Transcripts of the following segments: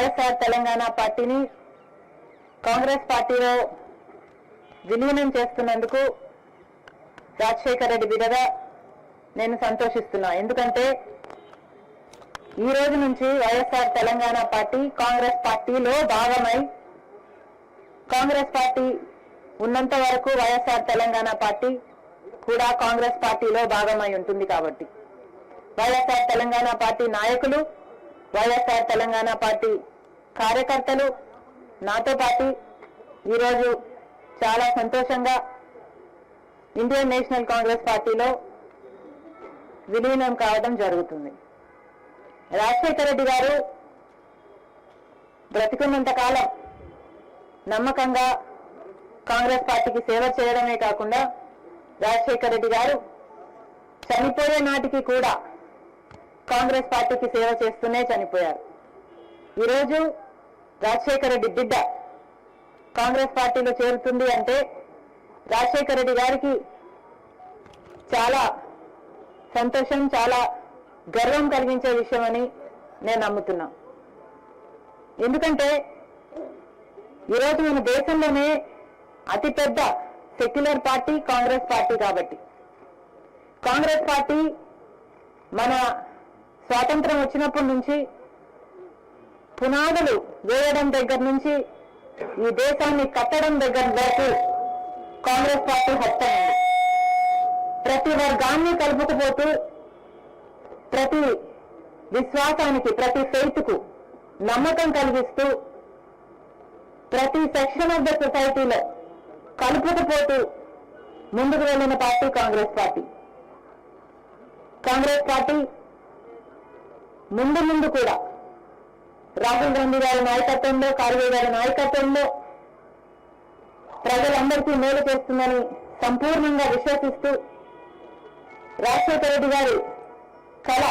వైఎస్ఆర్ తెలంగాణ పార్టీని కాంగ్రెస్ పార్టీలో విలీనం చేస్తున్నందుకు రాజశేఖర రెడ్డి బిడ్డగా నేను సంతోషిస్తున్నా. ఎందుకంటే ఈ రోజు నుంచి వైఎస్ఆర్ తెలంగాణ పార్టీ కాంగ్రెస్ పార్టీలో భాగమై, కాంగ్రెస్ పార్టీ ఉన్నంత వరకు వైఎస్ఆర్ తెలంగాణ పార్టీ కూడా కాంగ్రెస్ పార్టీలో భాగమై ఉంటుంది. కాబట్టి వైఎస్ఆర్ తెలంగాణ పార్టీ నాయకులు, వైఎస్ఆర్ తెలంగాణ పార్టీ కార్యకర్తలు నాతో పాటు ఈరోజు చాలా సంతోషంగా ఇండియన్ నేషనల్ కాంగ్రెస్ పార్టీలో విలీనం కావడం జరుగుతుంది. రాజశేఖర రెడ్డి గారు బ్రతికున్నంత కాలం నమ్మకంగా కాంగ్రెస్ పార్టీకి సేవ చేయడమే కాకుండా రాజశేఖర రెడ్డి గారు చనిపోయే నాటికి కూడా కాంగ్రెస్ పార్టీకి సేవ చేస్తూనే చనిపోయారు. ఈరోజు రాజశేఖర రెడ్డి బిడ్డ కాంగ్రెస్ పార్టీలో చేరుతుంది అంటే రాజశేఖర రెడ్డి గారికి చాలా సంతోషం, చాలా గర్వం కలిగించే విషయమని నేను నమ్ముతున్నా. ఎందుకంటే ఈరోజు మన దేశంలోనే అతిపెద్ద సెక్యులర్ పార్టీ కాంగ్రెస్ పార్టీ. కాబట్టి కాంగ్రెస్ పార్టీ మన స్వాతంత్రం వచ్చినప్పటి నుంచి పునాదులు వేయడం దగ్గర నుంచి ఈ దేశాన్ని కట్టడం దగ్గర వరకు కాంగ్రెస్ పార్టీ హస్తమైంది. ప్రతి వర్గాన్ని కలుపుకుపోతూ, ప్రతి విశ్వాసానికి, ప్రతి ఫెయిత్కు నమ్మకం కలిగిస్తూ, ప్రతి సెక్షన్ ఆఫ్ ద సొసైటీలో కలుపుకుపోతూ ముందుకు వెళ్ళిన party Congress party. Congress party ముందు కూడా రాహుల్ గాంధీ గారి నాయకత్వంలో, ఖార్గే గారి నాయకత్వంలో ప్రజలందరికీ మేలు చేస్తుందని సంపూర్ణంగా విశ్వసిస్తూ, రాజశేఖర రెడ్డి గారి కళ,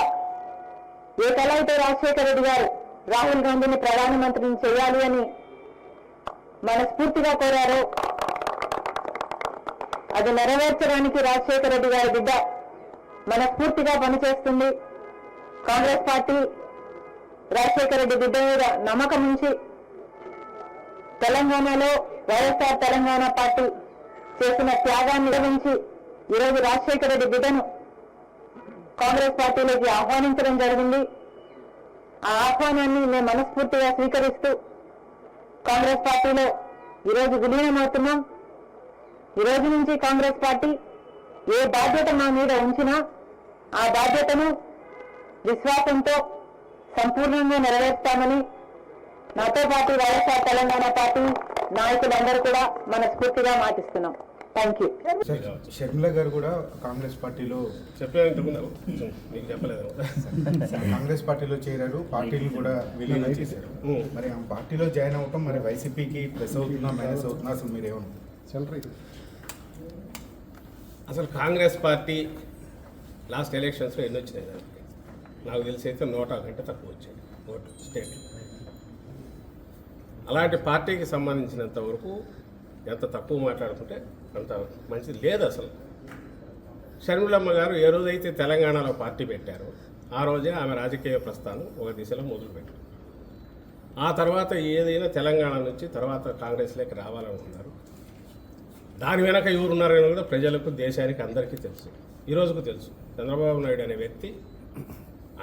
ఏ కళ అయితే రాజశేఖర రెడ్డి గారు రాహుల్ గాంధీని ప్రధానమంత్రిని చేయాలి అని మనస్ఫూర్తిగా కోరారో అది నెరవేర్చడానికి రాజశేఖర రెడ్డి గారి బిడ్డ మనస్ఫూర్తిగా పనిచేస్తుంది. కాంగ్రెస్ పార్టీ రాజశేఖర రెడ్డి బిడ్డ మీద నమ్మకం ఉంచి తెలంగాణలో వైఎస్ఆర్ తెలంగాణ పార్టీ చేసిన త్యాగాన్ని నిర్వహించి ఈరోజు రాజశేఖర రెడ్డి బిడ్డను కాంగ్రెస్ పార్టీలోకి ఆహ్వానించడం జరిగింది. ఆ ఆహ్వానాన్ని మేము మనస్ఫూర్తిగా స్వీకరిస్తూ కాంగ్రెస్ పార్టీలో ఈరోజు విలీనమవుతున్నాం. ఈ రోజు నుంచి కాంగ్రెస్ పార్టీ ఏ బాధ్యత మా మీద ఉంచినా ఆ బాధ్యతను విశ్వాసంతో సంపూర్ణంగా నెరవేర్స్తామని నాతో పాటు వైఎస్ఆర్ తెలంగాణ పార్టీ నాయకులందరూ కూడా మనస్ఫూర్తిగా మాటిస్తున్నాం. Thank you. షర్మిల గారు కూడా కాంగ్రెస్ పార్టీలో కాంగ్రెస్ పార్టీలో చేరారు, పార్టీలు కూడా విలీనం చేశారు. మరి ఆ పార్టీలో జాయిన్ అవ్వటం మరి వైసీపీకి ప్లస్ అవుతుందా మైనస్ అవుతుందా, అసలు మీరేమన్నా? అసలు కాంగ్రెస్ పార్టీ లాస్ట్ ఎలక్షన్స్లో ఎన్ని వచ్చినాయి దానికి నాకు తెలిసి అయితే 100 కంటే తక్కువ వచ్చాయి ఓటు స్టేట్. అలాంటి పార్టీకి సంబంధించినంత వరకు ఎంత తక్కువ మాట్లాడుకుంటే అంత మంచిది లేదు. అసలు షర్మిలమ్మ గారు ఏ రోజైతే తెలంగాణలో పార్టీ పెట్టారో ఆ రోజే ఆమె రాజకీయ ప్రస్థానం ఒక దిశలో మొదలుపెట్టారు. ఆ తర్వాత ఏదైనా తెలంగాణ నుంచి తర్వాత కాంగ్రెస్లోకి రావాలనుకున్నారు. దాని వెనక ఎవరున్నారని కూడా ప్రజలకు, దేశానికి అందరికీ తెలుసు. ఈరోజుకు తెలుసు. చంద్రబాబు నాయుడు అనే వ్యక్తి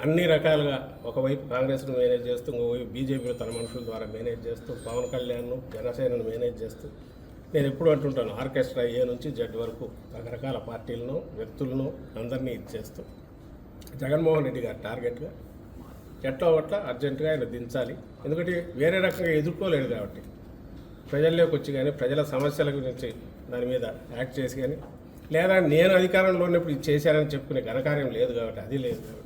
అన్ని రకాలుగా ఒకవైపు కాంగ్రెస్ను మేనేజ్ చేస్తూ, ఇంకోవైపు బీజేపీలో తన మనుషుల ద్వారా మేనేజ్ చేస్తూ, పవన్ కళ్యాణ్ను, జనసేనను మేనేజ్ చేస్తూ, నేను ఎప్పుడు అంటుంటాను ఆర్కెస్ట్రా ఏ నుంచి జెడ్ వరకు రకరకాల పార్టీలను, వ్యక్తులను అందరినీ ఇచ్చేస్తూ జగన్మోహన్ రెడ్డి గారు టార్గెట్గా ఎట్లా ఒట్లా అర్జెంటుగా ఆయన దించాలి. ఎందుకంటే వేరే రకంగా ఎదుర్కోలేడు కాబట్టి ప్రజల్లోకి వచ్చి కానీ ప్రజల సమస్యల గురించి దాని మీద యాక్ట్ చేసి కానీ, లేదా నేను అధికారంలో ఉన్నప్పుడు ఇది చేశానని చెప్పుకునే ఘనకార్యం లేదు కాబట్టి, అది లేదు కాబట్టి,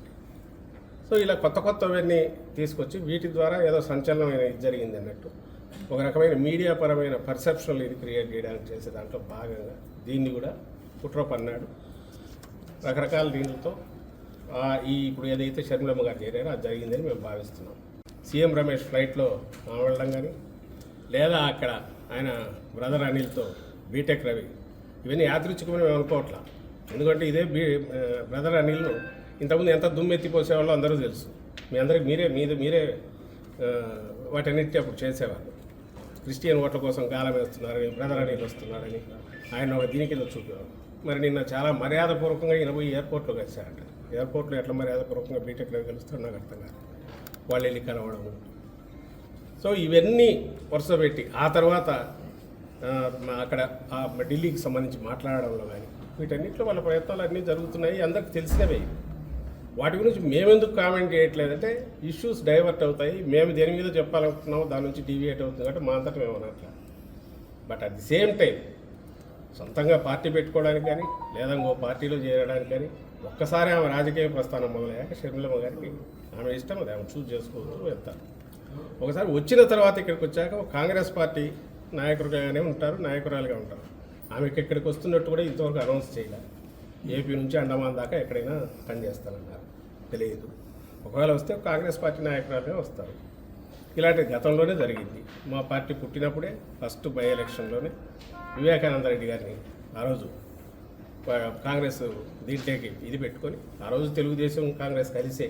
సో ఇలా కొత్తవన్నీ తీసుకొచ్చి వీటి ద్వారా ఏదో సంచలనమైన ఇది జరిగింది అన్నట్టు ఒక రకమైన మీడియా పరమైన పర్సెప్షన్లు ఇది క్రియేట్ చేయడానికి చేసే దాంట్లో భాగంగా దీన్ని కూడా కుట్ర పన్నాడు. రకరకాల దీనితో ఇప్పుడు ఏదైతే షర్మిలమ్మ గారు చేరారో అది జరిగిందని మేము భావిస్తున్నాం. సీఎం రమేష్ ఫ్లైట్లో వెళ్ళడం కానీ, లేదా అక్కడ ఆయన బ్రదర్ అనిల్తో బీటెక్ రవి, ఇవన్నీ యాదృచ్ఛికమని మేము అనుకోవట్లా. ఎందుకంటే ఇదే బ్రదర్ అనిల్ను ఇంతకుముందు ఎంత దుమ్మెత్తిపోసేవాళ్ళో అందరూ తెలుసు. మీ అందరికి మీరే వాటన్నిటి అప్పుడు చేసేవాళ్ళు. క్రిస్టియన్ ఓట్ల కోసం గాలం వేస్తున్నారని, బ్రదర్ అనిల్ వస్తున్నారని ఆయన ఒక దీని కింద చూపేవారు. మరి నిన్న చాలా మర్యాదపూర్వకంగా ఈయన పోయి ఎయిర్పోర్ట్లో కలిశారంట. ఎయిర్పోర్ట్లో ఎట్లా మర్యాదపూర్వకంగా బీటెక్లో కలుస్తారో నాకు అర్థం కాదు. వాళ్ళు వెళ్ళి కలవడము. సో ఇవన్నీ వరుస పెట్టి ఆ తర్వాత అక్కడ ఢిల్లీకి సంబంధించి మాట్లాడడంలో కానీ వీటన్నిటిలో వాళ్ళ ప్రయత్నాలు అన్నీ జరుగుతున్నాయి, అందరికి తెలిసినవే. వాటి గురించి మేమెందుకు కామెంట్ చేయట్లేదంటే ఇష్యూస్ డైవర్ట్ అవుతాయి, మేము దేని మీద చెప్పాలనుకుంటున్నామో దాని నుంచి డీవియేట్ అవుతుంది కాబట్టి మా అంతటా మేము అనట్లా. But at the same time సొంతంగా పార్టీ పెట్టుకోవడానికి కానీ లేదా ఇంకో పార్టీలో చేరడానికి కానీ ఒక్కసారి ఆమె రాజకీయ ప్రస్థానం మొదలయ్యాక షర్మిలమ్మ గారికి ఆమె ఇష్టం, అది ఆమె చూస్ చేసుకోవచ్చు, వెళ్తారు. ఒకసారి వచ్చిన తర్వాత ఇక్కడికి వచ్చాక కాంగ్రెస్ పార్టీ నాయకులుగానే ఉంటారు, నాయకురాలుగా ఉంటారు. ఆమెకి ఇక్కడికి వస్తున్నట్టు కూడా ఇంతవరకు అనౌన్స్ చేయలేదు. ఏపీ నుంచి అండమాన్ దాకా ఎక్కడైనా పనిచేస్తానన్నారు, తెలియదు. ఒకవేళ వస్తే కాంగ్రెస్ పార్టీ నాయకురాలుగా వస్తారు. ఇలాంటి గతంలోనే జరిగింది. మా పార్టీ పుట్టినప్పుడే ఫస్ట్ బై ఎలక్షన్లోనే వివేకానంద రెడ్డి గారిని ఆ రోజు కాంగ్రెస్ దీంట్లోకి ఇది పెట్టుకొని ఆ రోజు తెలుగుదేశం కాంగ్రెస్ కలిసే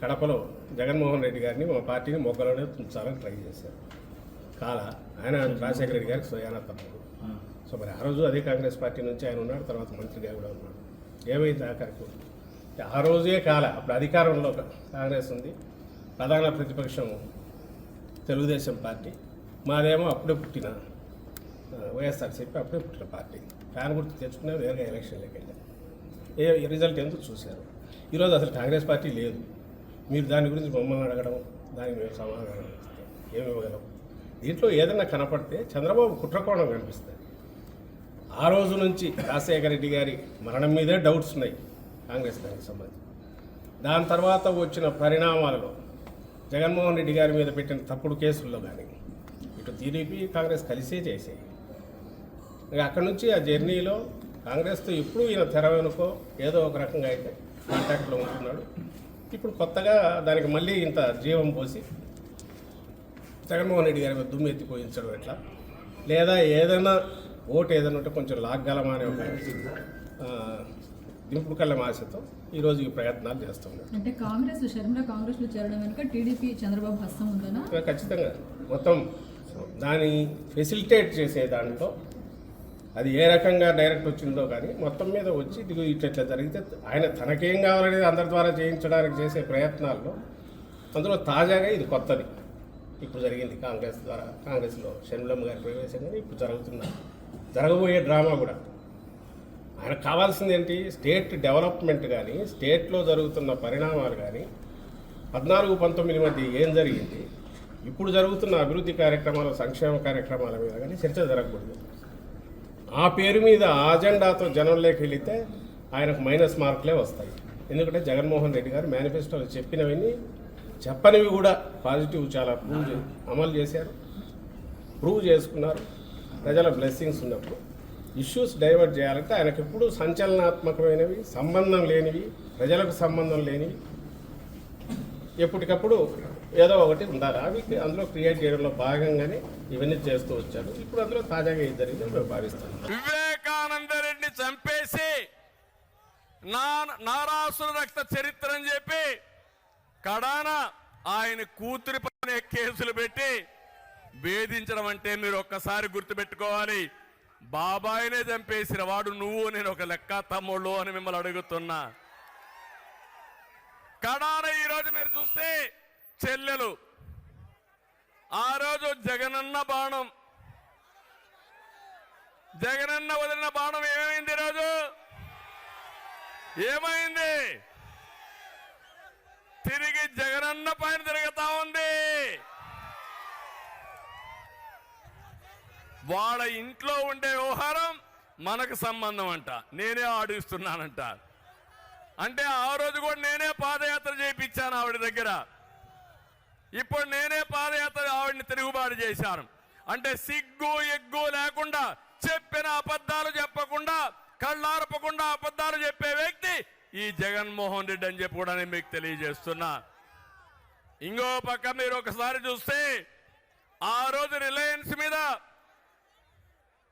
కడపలో జగన్మోహన్ రెడ్డి గారిని మా పార్టీని మొగ్గలోనే ఉంచాలని ట్రై చేశారు. ఆయన రాజశేఖర రెడ్డి గారికి స్వయాన తమ్ముడు. సో మరి ఆ రోజు అదే కాంగ్రెస్ పార్టీ నుంచి ఆయన ఉన్నాడు, తర్వాత మంత్రిగా కూడా ఉన్నాడు. ఏమైంది ఆఖరికి ఆ రోజే అప్పుడు అధికారంలో కాంగ్రెస్ ఉంది, ప్రధాన ప్రతిపక్షం తెలుగుదేశం పార్టీ, మాదేమో అప్పుడే పుట్టిన వైఎస్ఆర్సీపీ అప్పుడే పుట్టిన పార్టీ. ఫ్యాన్ గుర్తు తెచ్చుకునే వేరే ఎలక్షన్లోకి వెళ్ళాం. రిజల్ట్ ఎందుకు చూశారు. ఈరోజు అసలు కాంగ్రెస్ పార్టీ లేదు. మీరు దాని గురించి మమ్మల్ని అడగడం, దానికి మేము సమాధానం ఇస్తే ఏమి ఇవ్వగలం. దీంట్లో ఏదైనా కనపడితే చంద్రబాబు కుట్రకోణం కనిపిస్తుంది. ఆ రోజు నుంచి రాజశేఖర రెడ్డి గారి మరణం మీదే డౌట్స్ ఉన్నాయి కాంగ్రెస్ దానికి సంబంధించి. దాని తర్వాత వచ్చిన పరిణామాలలో జగన్మోహన్ రెడ్డి గారి మీద పెట్టిన తప్పుడు కేసుల్లో కానీ ఇటు టీడీపీ కాంగ్రెస్ కలిసే చేసాయి. అక్కడి నుంచి ఆ జర్నీలో కాంగ్రెస్తో ఎప్పుడు ఈయన తెర వెనుకో ఏదో ఒక రకంగా అయితే కాంటాక్ట్లో ఉంటున్నాడు. ఇప్పుడు కొత్తగా దానికి మళ్ళీ ఇంత జీవం పోసి జగన్మోహన్ రెడ్డి గారి మీద దుమ్ము ఎత్తిపోయించడం ఎట్లా, లేదా ఏదైనా ఓటు ఏదైనా ఉంటే కొంచెం లాగ్గలమా అనే ఒక దింపుడు కళ్ళ ఆశతో ఈరోజు ఈ ప్రయత్నాలు చేస్తున్నారు. అంటే కాంగ్రెస్ షర్మిల కాంగ్రెస్లో చేరడం వెనుక టీడీపీ చంద్రబాబు హస్తం ఉందనా? ఖచ్చితంగా మొత్తం దాన్ని ఫెసిలిటేట్ చేసే దాంట్లో అది ఏ రకంగా డైరెక్ట్ వచ్చిందో కానీ మొత్తం మీద వచ్చి ఇది ఇట్లా జరిగితే ఆయన తనకేం కావాలనేది అందరి ద్వారా చేయించడానికి చేసే ప్రయత్నాల్లో అందులో తాజాగా ఇది కొత్తది ఇప్పుడు జరిగింది. కాంగ్రెస్లో షర్మిలమ్మ గారి ప్రవేశం కానీ ఇప్పుడు జరగబోయే డ్రామా కూడా. ఆయనకు కావాల్సింది ఏంటి, స్టేట్ డెవలప్మెంట్ కానీ స్టేట్లో జరుగుతున్న పరిణామాలు కానీ 14-19 మధ్య ఏం జరిగింది, ఇప్పుడు జరుగుతున్న అభివృద్ధి కార్యక్రమాలు, సంక్షేమ కార్యక్రమాల మీద కానీ చర్చ జరగకూడదు. ఆ పేరు మీద ఆ అజెండాతో జనంలోకి వెళితే ఆయనకు మైనస్ మార్కులే వస్తాయి. ఎందుకంటే జగన్మోహన్ రెడ్డి గారు మేనిఫెస్టోలో చెప్పినవన్నీ చెప్పనివి కూడా పాజిటివ్ చాలా అమలు చేశారు, ప్రూవ్ చేసుకున్నారు. ప్రజల బ్లెస్సింగ్స్ ఉన్నప్పుడు ఇష్యూస్ డైవర్ట్ చేయాలంటే ఆయనకు ఎప్పుడు సంచలనాత్మకమైనవి, సంబంధం లేనివి, ప్రజలకు సంబంధం లేనివి ఎప్పటికప్పుడు ఏదో ఒకటి ఉండాలి. అవి అందులో క్రియేట్ చేయడంలో భాగంగానే ఇవన్నీ చేస్తూ వచ్చారు. ఇప్పుడు అందులో తాజాగా ఇది జరిగిందని మేము భావిస్తాం. వివేకానంద రెడ్డిని చంపేసి నారాసుర రక్త చరిత్ర అని చెప్పి కడాన ఆయన కూతురి పైన కేసులు పెట్టి వేధించడం అంటే మీరు ఒక్కసారి గుర్తుపెట్టుకోవాలి. బాబాయినే చంపేసిన వాడు నువ్వు, నేను ఒక లెక్క తమ్ముళ్ళు అని మిమ్మల్ని అడుగుతున్నా. కడాన ఈరోజు మీరు చూస్తే చెల్లెలు, ఆ రోజు జగనన్న బాణం, జగనన్న వదిలిన బాణం ఏమైంది? ఈరోజు ఏమైంది? తిరిగి జగనన్న పైన తిరుగుతా ఉంది. వాళ్ళ ఇంట్లో ఉండే వ్యవహారం మనకు సంబంధం అంట, నేనే ఆడిస్తున్నానంట. అంటే ఆ రోజు కూడా నేనే పాదయాత్ర చేయించాను ఆవిడ దగ్గర, ఇప్పుడు నేనే పాదయాత్ర ఆవిడని తిరుగుబాటు చేశాను. అంటే సిగ్గు ఎగ్గు లేకుండా, చెప్పిన అబద్ధాలు చెప్పకుండా, కళ్ళార్పకుండా అబద్ధాలు చెప్పే వ్యక్తి ఈ జగన్మోహన్ రెడ్డి అని చెప్పి కూడా నేను మీకు తెలియజేస్తున్నా. ఇంకో పక్క మీరు ఒకసారి చూస్తే ఆ రోజు రిలయన్స్ మీద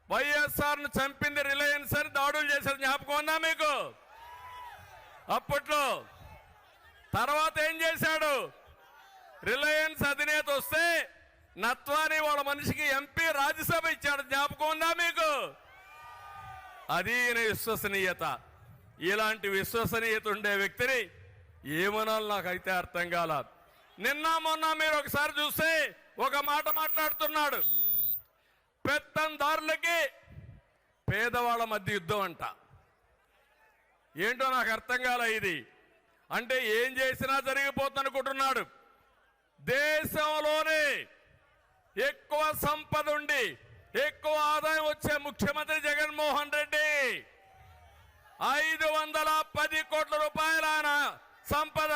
వైఎస్ఆర్ను చంపింది రిలయన్స్ అని దాడులు చేశారు, జ్ఞాపకం ఉందా మీకు? అప్పట్లో తర్వాత ఏం చేశాడు? రిలయన్స్ అధినేత వస్తే నత్వాని వాళ్ళ మనిషికి ఎంపీ రాజ్యసభ ఇచ్చాడు, జ్ఞాపకం ఉందా మీకు? అది ఈయన విశ్వసనీయత. ఇలాంటి విశ్వసనీయత ఉండే వ్యక్తిని ఏమనాలి నాకైతే అర్థం కాల. నిన్న మొన్న మీరు ఒకసారి చూస్తే ఒక మాట మాట్లాడుతున్నాడు, పెత్తందారులకి పేదవాళ్ళ మధ్య యుద్ధం అంట. ఏంటో నాకు అర్థం కాల ఇది. అంటే ఏం చేసినా జరిగిపోతుందనుకుంటున్నాడు. దేశంలోనే ఎక్కువ సంపద ఉండి ఎక్కువ ఆదాయం వచ్చే ముఖ్యమంత్రి జగన్మోహన్ రెడ్డి. 510 కోట్ల రూపాయల ఆయన సంపద.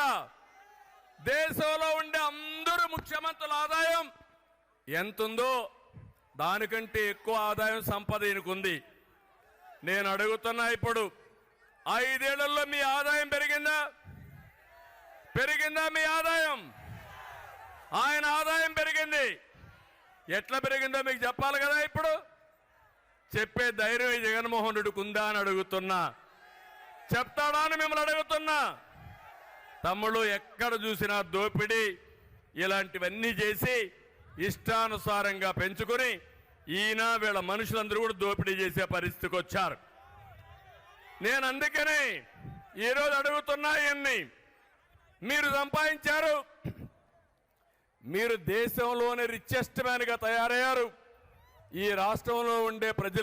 దేశంలో ఉండే అందరూ ముఖ్యమంత్రుల ఆదాయం ఎంతుందో దానికంటే ఎక్కువ ఆదాయం సంపద ఈయనకుంది. నేను అడుగుతున్నా, ఇప్పుడు 5 ఏళ్లలో మీ ఆదాయం పెరిగిందా? పెరిగిందా మీ ఆదాయం? ఆయన ఆదాయం పెరిగింది. ఎట్లా పెరిగిందో మీకు చెప్పాలి కదా. ఇప్పుడు చెప్పే ధైర్యం ఈ జగన్మోహన్ రెడ్డికి ఉందా అని అడుగుతున్నా. చెప్తాడా అని మిమ్మల్ని అడుగుతున్నా. తమ్ముళ్ళు, ఎక్కడ చూసినా దోపిడీ ఇలాంటివన్నీ చేసి ఇష్టానుసారంగా పెంచుకొని ఈయన వీళ్ళ మనుషులందరూ కూడా దోపిడీ చేసే పరిస్థితికి వచ్చారు. నేను అందుకనే ఈరోజు అడుగుతున్నా, ఇవన్నీ మీరు సంపాదించారు, మీరు దేశంలోనే రిచెస్ట్ మ్యాన్గా తయారయ్యారు. ఈ రాష్ట్రంలో ఉండే ప్రజలు